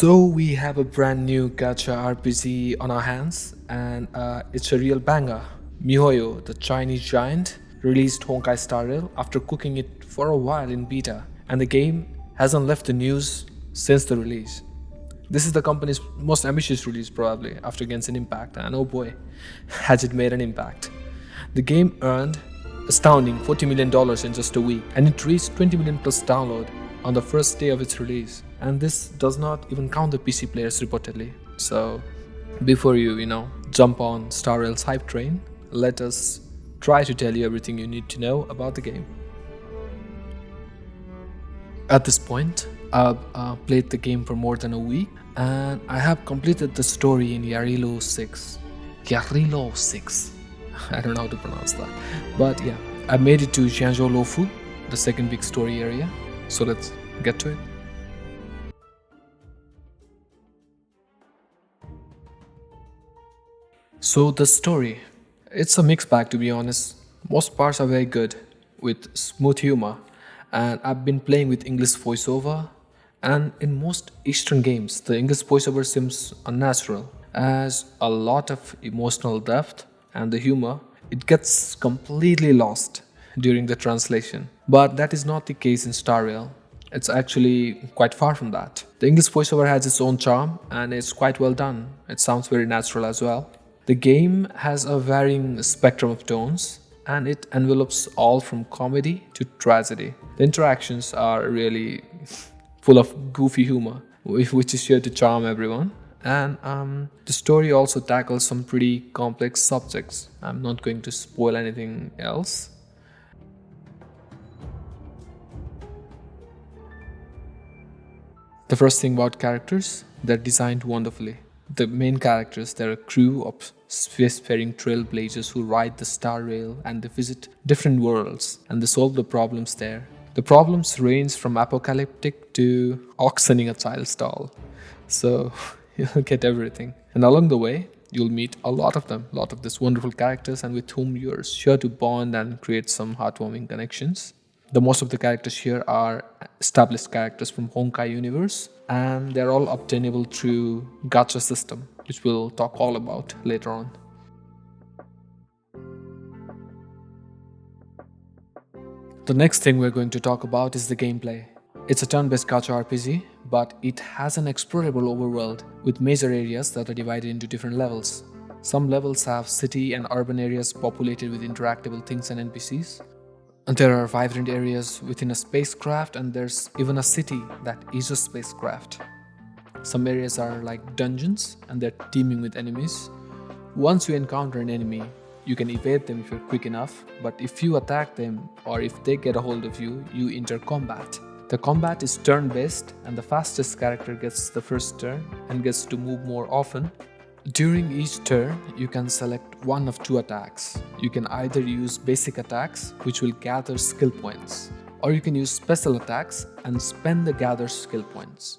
So we have a brand new gacha RPG on our hands, and it's a real banger. MiHoYo, the Chinese giant, released Honkai Star Rail after cooking it for a while in beta, and the game hasn't left the news since the release. This is the company's most ambitious release probably after Genshin Impact, and oh boy, has it made an impact. The game earned astounding $40 million in just a week, and it reached 20 million plus download on the first day of its release. And this does not even count the PC players reportedly. So before you jump on Star Rail's hype train, let us try to tell you everything you need to know about the game. At this point, I've played the game for more than a week, and I have completed the story in Yarilo 6. Yarilo 6. I don't know how to pronounce that. But yeah, I made it to Jianzhou Lofu, the second big story area. So let's get to it. So the story, it's a mixed bag to be honest. Most parts are very good with smooth humor, and I've been playing with English voiceover, and in most Eastern games the English voiceover seems unnatural as a lot of emotional depth and the humor it gets completely lost during the translation. But that is not the case in Star Rail. It's actually quite far from that. The English voiceover has its own charm and it's quite well done. It sounds very natural as well. The game has a varying spectrum of tones and it envelopes all from comedy to tragedy. The interactions are really full of goofy humor, which is sure to charm everyone. And the story also tackles some pretty complex subjects. I'm not going to spoil anything else. The first thing about characters, they're designed wonderfully. The main characters, they're a crew of spacefaring trailblazers who ride the Star Rail and they visit different worlds and they solve the problems there. The problems range from apocalyptic to auctioning a child's doll. So you'll get everything. And along the way, you'll meet a lot of them, a lot of these wonderful characters and with whom you're sure to bond and create some heartwarming connections. The most of the characters here are established characters from Honkai universe and they're all obtainable through Gacha System, which we'll talk all about later on. The next thing we're going to talk about is the gameplay. It's a turn-based gacha RPG, but it has an explorable overworld with major areas that are divided into different levels. Some levels have city and urban areas populated with interactable things and NPCs. And there are vibrant areas within a spacecraft and there's even a city that is a spacecraft. Some areas are like dungeons and they're teeming with enemies. Once you encounter an enemy, you can evade them if you're quick enough, but if you attack them or if they get a hold of you, you enter combat. The combat is turn-based and the fastest character gets the first turn and gets to move more often. During each turn, you can select one of two attacks. You can either use basic attacks, which will gather skill points, or you can use special attacks and spend the gathered skill points.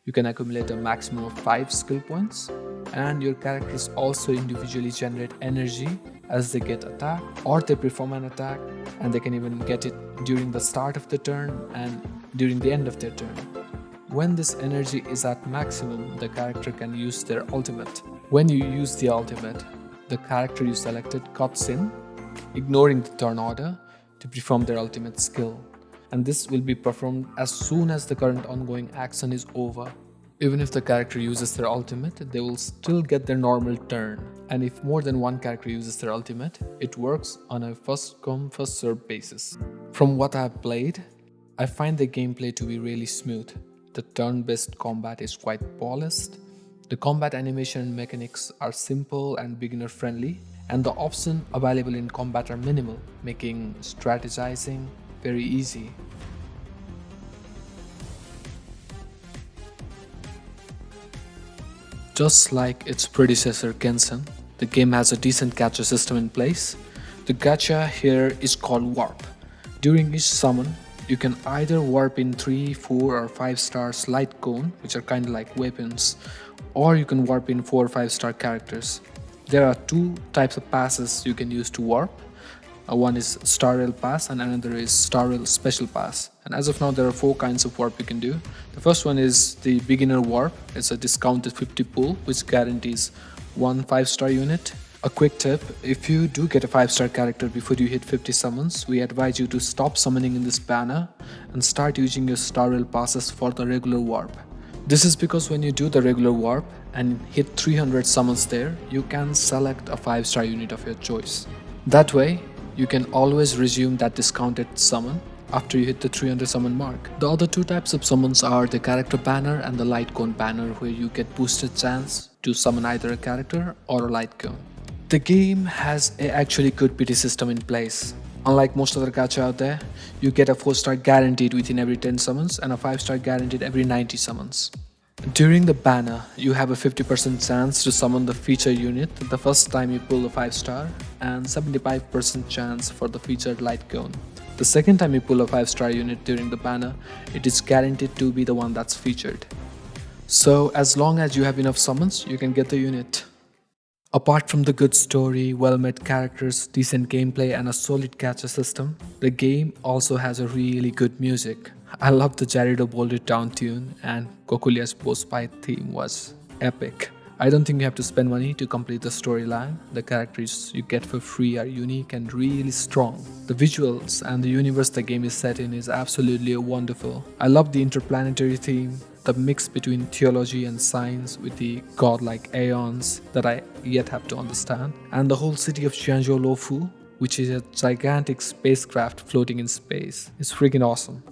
You can accumulate a maximum of 5 skill points, and your characters also individually generate energy as they get attacked, or they perform an attack, and they can even get it during the start of the turn and during the end of their turn. When this energy is at maximum, the character can use their ultimate. When you use the ultimate, the character you selected cuts in, ignoring the turn order, to perform their ultimate skill. And this will be performed as soon as the current ongoing action is over. Even if the character uses their ultimate, they will still get their normal turn. And if more than one character uses their ultimate, it works on a first come first served basis. From what I have played, I find the gameplay to be really smooth. The turn-based combat is quite polished. The combat animation and mechanics are simple and beginner-friendly, and the options available in combat are minimal, making strategizing very easy. Just like its predecessor Genshin, the game has a decent gacha system in place. The gacha here is called Warp. During each summon, you can either warp in 3, 4 or 5 stars light cone, which are kinda like weapons, or you can warp in 4 or 5 star characters. There are 2 types of passes you can use to warp. One is Star Rail Pass and another is Star Rail Special Pass. And as of now, there are 4 kinds of warp you can do. The first one is the beginner warp. It's a discounted 50 pool which guarantees 1 5-star unit. A quick tip, if you do get a 5-star character before you hit 50 summons, we advise you to stop summoning in this banner and start using your Star Rail passes for the regular warp. This is because when you do the regular warp and hit 300 summons there, you can select a 5-star unit of your choice. That way, you can always resume that discounted summon after you hit the 300 summon mark. The other 2 types of summons are the character banner and the light cone banner, where you get boosted chance to summon either a character or a light cone. The game has a actually good pity system in place. Unlike most other gacha out there, you get a 4-star guaranteed within every 10 summons and a 5-star guaranteed every 90 summons. During the banner, you have a 50% chance to summon the feature unit the first time you pull a 5-star and 75% chance for the featured light cone. The second time you pull a 5-star unit during the banner, it is guaranteed to be the one that's featured. So as long as you have enough summons, you can get the unit. Apart from the good story, well-made characters, decent gameplay and a solid gacha system, the game also has a really good music. I love the Jarido Bold It Down tune, and Kokulia's post-fight theme was epic. I don't think you have to spend money to complete the storyline. The characters you get for free are unique and really strong. The visuals and the universe the game is set in is absolutely wonderful. I love the interplanetary theme, the mix between theology and science with the godlike aeons that I yet have to understand, and the whole city of Xianzhou Luofu, which is a gigantic spacecraft floating in space. It's freaking awesome.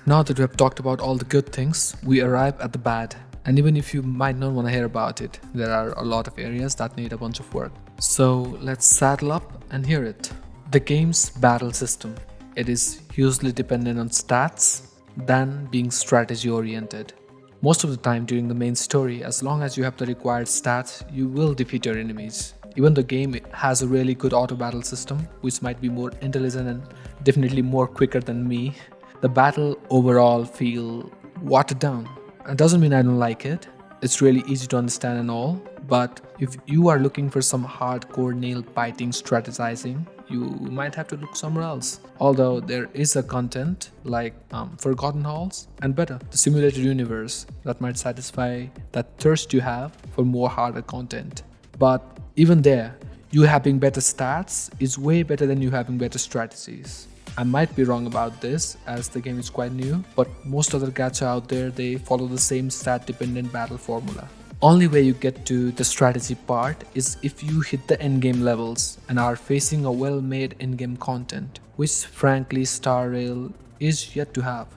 Now that we have talked about all the good things, we arrive at the bad. And even if you might not want to hear about it, there are a lot of areas that need a bunch of work. So let's saddle up and hear it. The game's battle system. It is hugely dependent on stats than being strategy oriented. Most of the time during the main story, as long as you have the required stats, you will defeat your enemies. Even the game has a really good auto battle system, which might be more intelligent and definitely more quicker than me. The battle overall feel watered down. It doesn't mean I don't like it. It's really easy to understand and all, but if you are looking for some hardcore nail-biting strategizing, you might have to look somewhere else. Although there is a content like Forgotten Halls and better, the simulated universe that might satisfy that thirst you have for more harder content. But even there, you having better stats is way better than you having better strategies. I might be wrong about this as the game is quite new, but most other gacha out there, they follow the same stat dependent battle formula. Only way you get to the strategy part is if you hit the endgame levels and are facing a well-made in-game content, which frankly Star Rail is yet to have.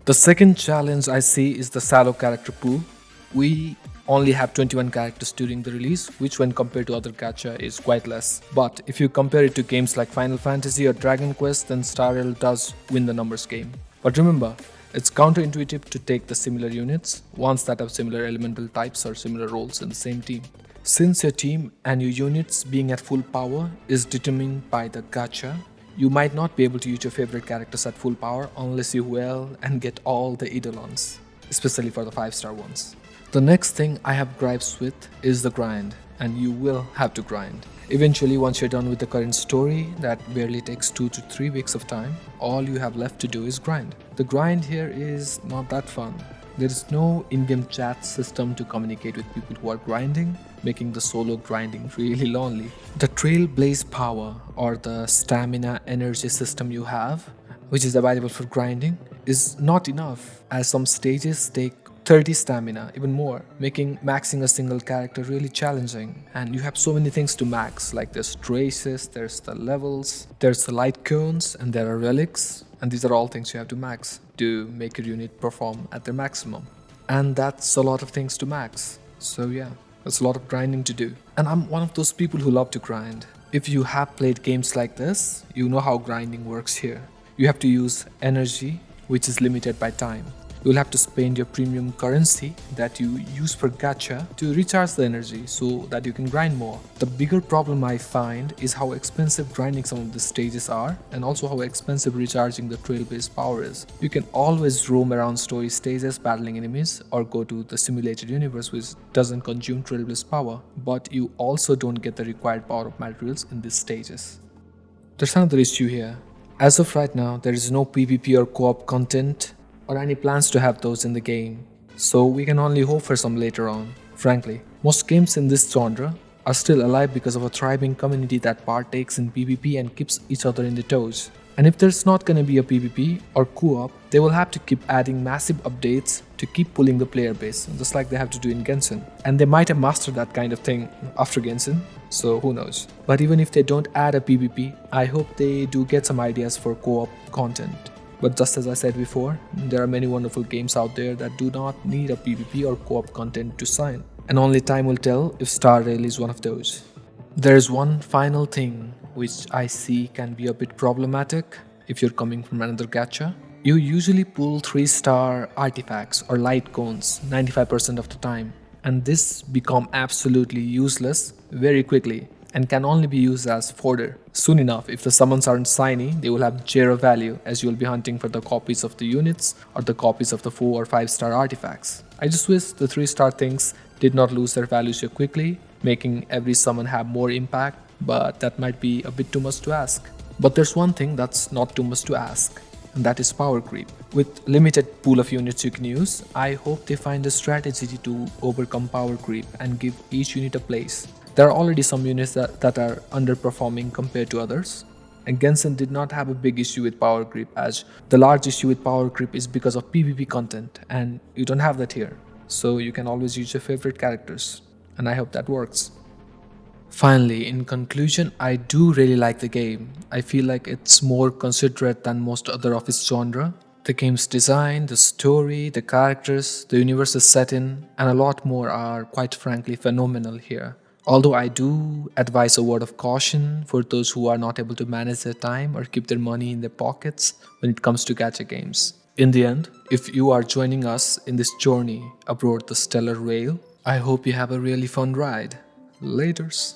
The second challenge I see is the shallow character pool. We only have 21 characters during the release, which when compared to other gacha is quite less. But if you compare it to games like Final Fantasy or Dragon Quest, then Star Rail does win the numbers game. But remember, it's counterintuitive to take the similar units, ones that have similar elemental types or similar roles in the same team. Since your team and your units being at full power is determined by the gacha, you might not be able to use your favorite characters at full power unless you well and get all the eidolons, especially for the 5-star ones. The next thing I have gripes with is the grind, and you will have to grind. Eventually, once you're done with the current story that barely takes 2 to 3 weeks of time, all you have left to do is grind. The grind here is not that fun. There is no in-game chat system to communicate with people who are grinding, making the solo grinding really lonely. The Trailblaze power or the stamina energy system you have, which is available for grinding, is not enough, as some stages take 30 stamina, even more, making maxing a single character really challenging. And you have so many things to max, like there's traces, there's the levels, there's the light cones, and there are relics. And these are all things you have to max to make your unit perform at their maximum. And that's a lot of things to max. So yeah, that's a lot of grinding to do. And I'm one of those people who love to grind. If you have played games like this, you know how grinding works here. You have to use energy, which is limited by time. you'll have to spend your premium currency that you use for gacha to recharge the energy so that you can grind more. The bigger problem I find is how expensive grinding some of the stages are, and also how expensive recharging the trail-based power is. You can always roam around story stages battling enemies, or go to the simulated universe which doesn't consume trail-based power, but you also don't get the required power of materials in these stages. There's another issue here. As of right now, there is no PvP or co-op content or any plans to have those in the game, so we can only hope for some later on. Frankly, most games in this genre are still alive because of a thriving community that partakes in PvP and keeps each other in the toes. And if there's not gonna be a PvP or co-op, they will have to keep adding massive updates to keep pulling the player base, just like they have to do in Genshin. And they might have mastered that kind of thing after Genshin, so who knows. But even if they don't add a PvP, I hope they do get some ideas for co-op content. But just as I said before, there are many wonderful games out there that do not need a PvP or co-op content to shine. And only time will tell if Star Rail is one of those. There is one final thing which I see can be a bit problematic if you're coming from another gacha. You usually pull 3-star artifacts or light cones 95% of the time, and this become absolutely useless very quickly and can only be used as fodder. Soon enough, if the summons aren't shiny, they will have zero value, as you will be hunting for the copies of the units or the copies of the 4 or 5-star artifacts. I just wish the 3-star things did not lose their value so quickly, making every summon have more impact, but that might be a bit too much to ask. But there's one thing that's not too much to ask, and that is power creep. With limited pool of units you can use, I hope they find a strategy to overcome power creep and give each unit a place. There are already some units that are underperforming compared to others, and Genshin did not have a big issue with power creep, as the large issue with power creep is because of PvP content, and you don't have that here. So you can always use your favorite characters, and I hope that works. Finally, in conclusion, I do really like the game. I feel like it's more considerate than most other of its genre. The game's design, the story, the characters, the universe is set in, and a lot more are quite frankly phenomenal here. Although I do advise a word of caution for those who are not able to manage their time or keep their money in their pockets when it comes to gacha games. In the end, if you are joining us in this journey aboard the Stellar Rail, I hope you have a really fun ride. Laters.